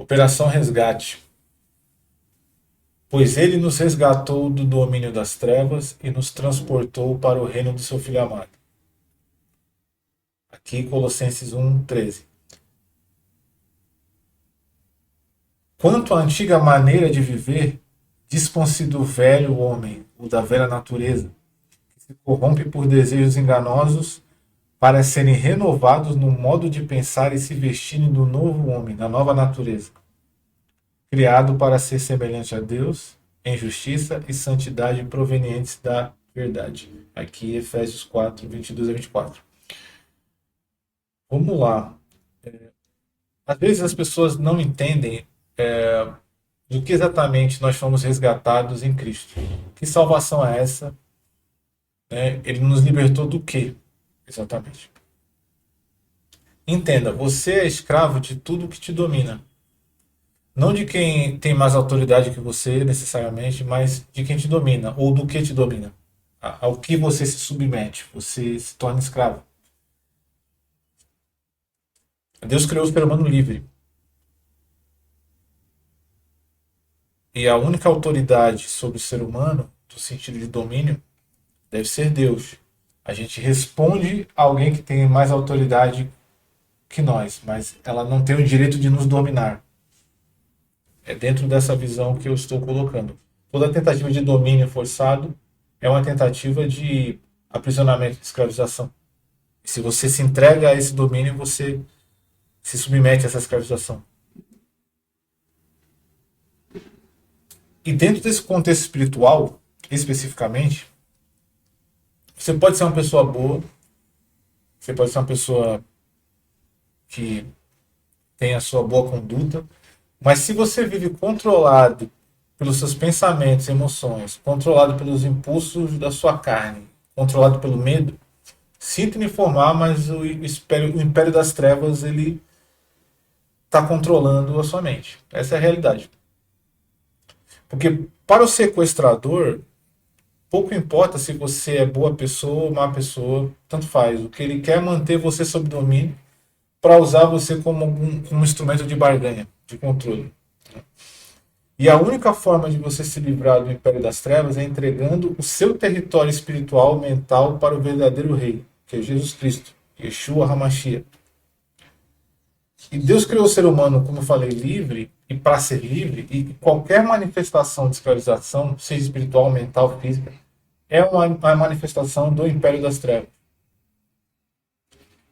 Operação Resgate. Pois ele nos resgatou do domínio das trevas e nos transportou para o reino do seu Filho amado. Aqui, Colossenses 1:13. Quanto à antiga maneira de viver, dispõe-se do velho homem, o da velha natureza, que se corrompe por desejos enganosos para serem renovados no modo de pensar e se vestirem do novo homem, da nova natureza, criado para ser semelhante a Deus em justiça e santidade provenientes da verdade. Aqui, Efésios 4:22 a 24. Vamos lá. Às vezes as pessoas não entendem do que exatamente nós fomos resgatados em Cristo. Que salvação é essa? Né? Ele nos libertou do que, exatamente? Entenda, você é escravo de tudo que te domina. Não de quem tem mais autoridade que você, necessariamente, mas de quem te domina, ou do que te domina. Ao que você se submete, você se torna escravo. Deus criou o ser humano livre. E a única autoridade sobre o ser humano, no sentido de domínio, deve ser Deus. A gente responde a alguém que tem mais autoridade que nós, mas ela não tem o direito de nos dominar. É dentro dessa visão que eu estou colocando. Toda tentativa de domínio forçado é uma tentativa de aprisionamento, de escravização. E se você se entrega a esse domínio, você se submete a essa escravização. E dentro desse contexto espiritual, especificamente, você pode ser uma pessoa boa, você pode ser uma pessoa que tem a sua boa conduta, mas se você vive controlado pelos seus pensamentos e emoções, controlado pelos impulsos da sua carne, controlado pelo medo, sinto me informar, mas o império das trevas ele está controlando a sua mente. Essa é a realidade. Porque para o sequestrador, pouco importa se você é boa pessoa ou má pessoa, tanto faz. O que ele quer é manter você sob domínio para usar você como instrumento de barganha, de controle. E a única forma de você se livrar do império das trevas é entregando o seu território espiritual, mental, para o verdadeiro rei, que é Jesus Cristo, Yeshua HaMashiach. E Deus criou o ser humano, como eu falei, livre, e para ser livre, e qualquer manifestação de escravização, seja espiritual, mental, física, é uma manifestação do império das trevas.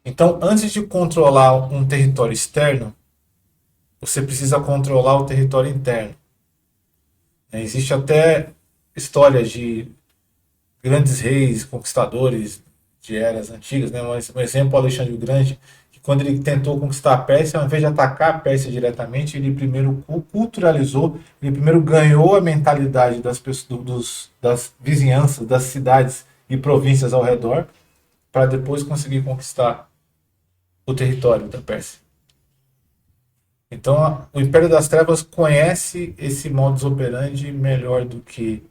Então, antes de controlar um território externo, você precisa controlar o território interno. Existe até histórias de grandes reis, conquistadores de eras antigas, né? Um exemplo, Alexandre o Grande, que quando ele tentou conquistar a Pérsia, ao invés de atacar a Pérsia diretamente, ele primeiro culturalizou, ele primeiro ganhou a mentalidade das pessoas, das vizinhanças, das cidades e províncias ao redor, para depois conseguir conquistar o território da Pérsia. Então, o Império das Trevas conhece esse modus operandi melhor do que,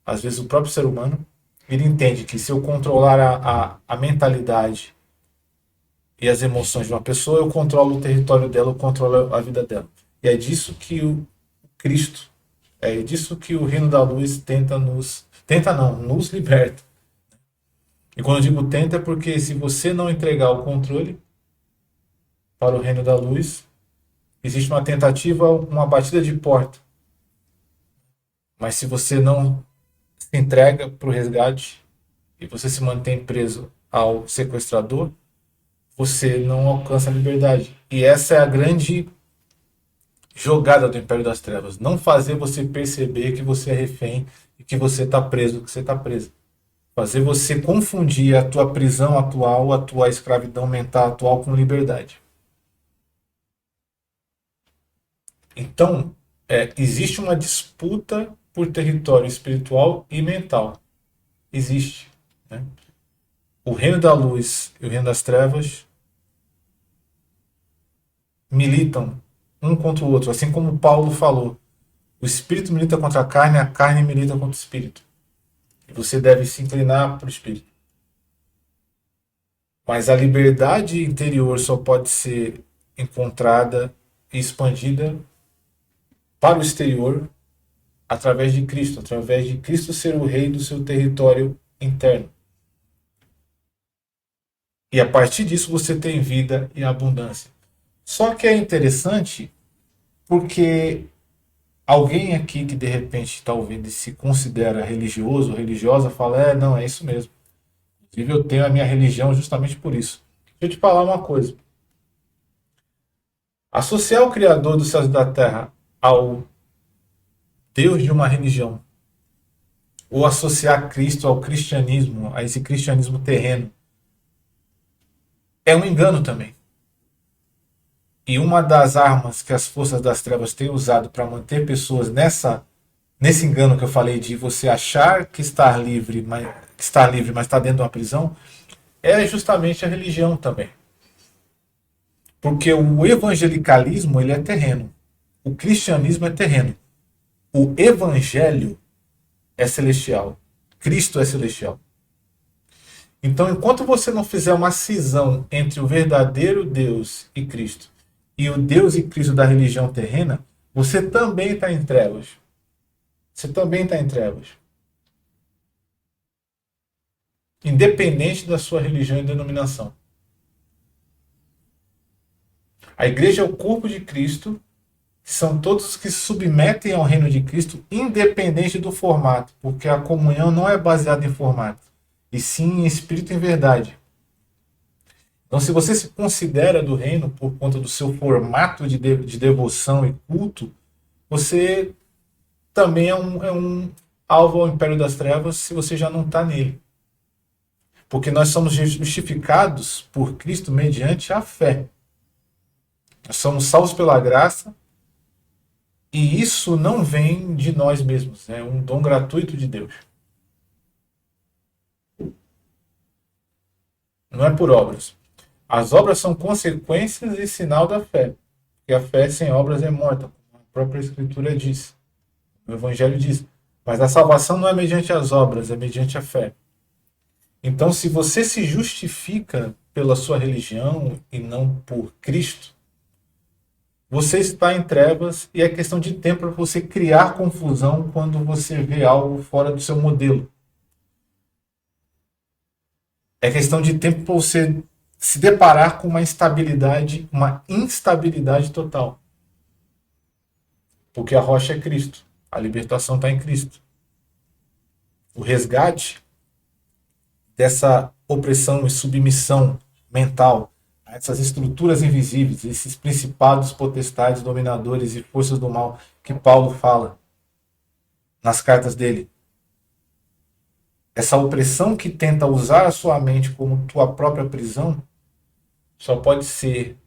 às vezes, o próprio ser humano. Ele entende que se eu controlar a mentalidade e as emoções de uma pessoa, eu controlo o território dela, eu controlo a vida dela. E é disso que o Cristo, é disso que o Reino da Luz tenta nos... Tenta não, nos liberta. E quando eu digo tenta é porque se você não entregar o controle para o Reino da Luz, existe uma tentativa, uma batida de porta. Mas se você não se entrega para o resgate e você se mantém preso ao sequestrador, você não alcança a liberdade. E essa é a grande jogada do Império das Trevas. Não fazer você perceber que você é refém e que você está preso, que você está preso. Fazer você confundir a tua prisão atual, a tua escravidão mental atual com liberdade. Então, existe uma disputa por território espiritual e mental. Existe. Né? O reino da luz e o reino das trevas militam um contra o outro, assim como Paulo falou. O espírito milita contra a carne milita contra o espírito. E você deve se inclinar para o espírito. Mas a liberdade interior só pode ser encontrada e expandida para o exterior através de Cristo ser o rei do seu território interno. E a partir disso você tem vida e abundância. Só que é interessante porque alguém aqui que de repente está ouvindo e se considera religioso ou religiosa fala: não, é isso mesmo. Inclusive eu tenho a minha religião justamente por isso. Deixa eu te falar uma coisa. Associar o Criador dos céus e da terra ao Deus de uma religião, ou associar Cristo ao cristianismo, a esse cristianismo terreno, é um engano também. E uma das armas que as forças das trevas têm usado para manter pessoas nesse engano que eu falei de você achar que está livre, mas está dentro de uma prisão, é justamente a religião também. Porque o evangelicalismo ele é terreno, o cristianismo é terreno, o evangelho é celestial, Cristo é celestial. Então, enquanto você não fizer uma cisão entre o verdadeiro Deus e Cristo e o Deus e Cristo da religião terrena, você também está em trevas. Você também está em trevas. Independente da sua religião e denominação. A igreja é o corpo de Cristo, que são todos os que se submetem ao reino de Cristo, independente do formato, porque a comunhão não é baseada em formato, e sim em espírito e em verdade. Então, se você se considera do reino por conta do seu formato de devoção e culto, você também é um alvo ao império das trevas se você já não está nele. Porque nós somos justificados por Cristo mediante a fé. Nós somos salvos pela graça e isso não vem de nós mesmos, é um dom gratuito de Deus. Não é por obras. As obras são consequências e sinal da fé. Porque a fé sem obras é morta, como a própria Escritura diz. O Evangelho diz. Mas a salvação não é mediante as obras, é mediante a fé. Então, se você se justifica pela sua religião e não por Cristo, você está em trevas e é questão de tempo para você criar confusão quando você vê algo fora do seu modelo. É questão de tempo para você se deparar com uma instabilidade total. Porque a rocha é Cristo. A libertação está em Cristo. O resgate dessa opressão e submissão mental a essas estruturas invisíveis, esses principados, potestades, dominadores e forças do mal que Paulo fala nas cartas dele. Essa opressão que tenta usar a sua mente como tua própria prisão só pode ser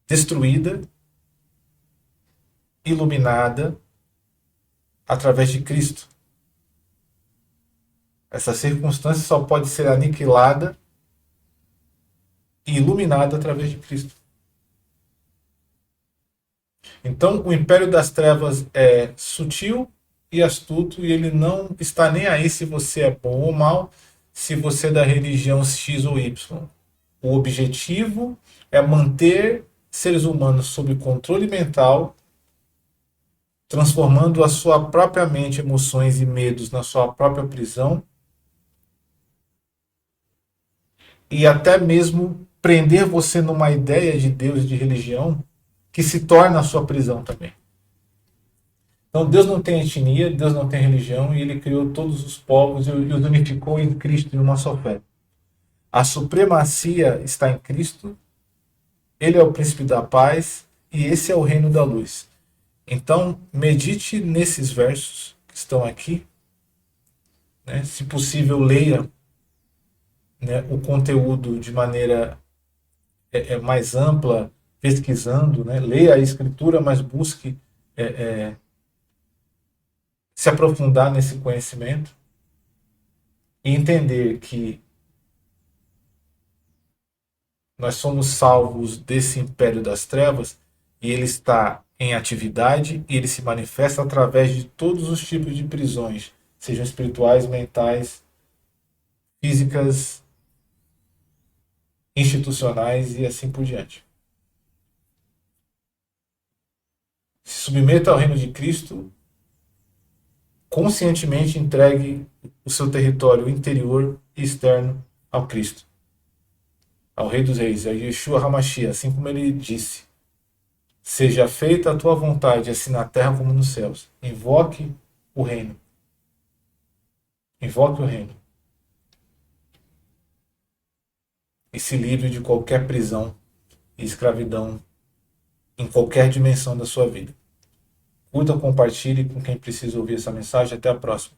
destruída, iluminada através de Cristo. Essa circunstância só pode ser aniquilada e iluminada através de Cristo. Então, o império das trevas é sutil e astuto e ele não está nem aí se você é bom ou mal, se você é da religião X ou Y. O objetivo é manter seres humanos sob controle mental, transformando a sua própria mente, emoções e medos na sua própria prisão e até mesmo prender você numa ideia de Deus e de religião que se torna a sua prisão também. Então Deus não tem etnia, Deus não tem religião e ele criou todos os povos e os unificou em Cristo em uma só fé. A supremacia está em Cristo, ele é o príncipe da paz e esse é o reino da luz. Então, medite nesses versos que estão aqui. Né? Se possível, leia, né, o conteúdo de maneira mais ampla, pesquisando. Né? Leia a Escritura, mas busque se aprofundar nesse conhecimento e entender que nós somos salvos desse império das trevas e ele está em atividade e ele se manifesta através de todos os tipos de prisões, sejam espirituais, mentais, físicas, institucionais e assim por diante. submeta ao reino de Cristo, conscientemente entregue o seu território interior e externo ao Cristo, ao Rei dos Reis, a Yeshua HaMashiach, assim como ele disse: seja feita a tua vontade, assim na terra como nos céus. Invoque o reino. Invoque o reino. E se livre de qualquer prisão e escravidão em qualquer dimensão da sua vida. Curta, compartilhe com quem precisa ouvir essa mensagem. Até a próxima.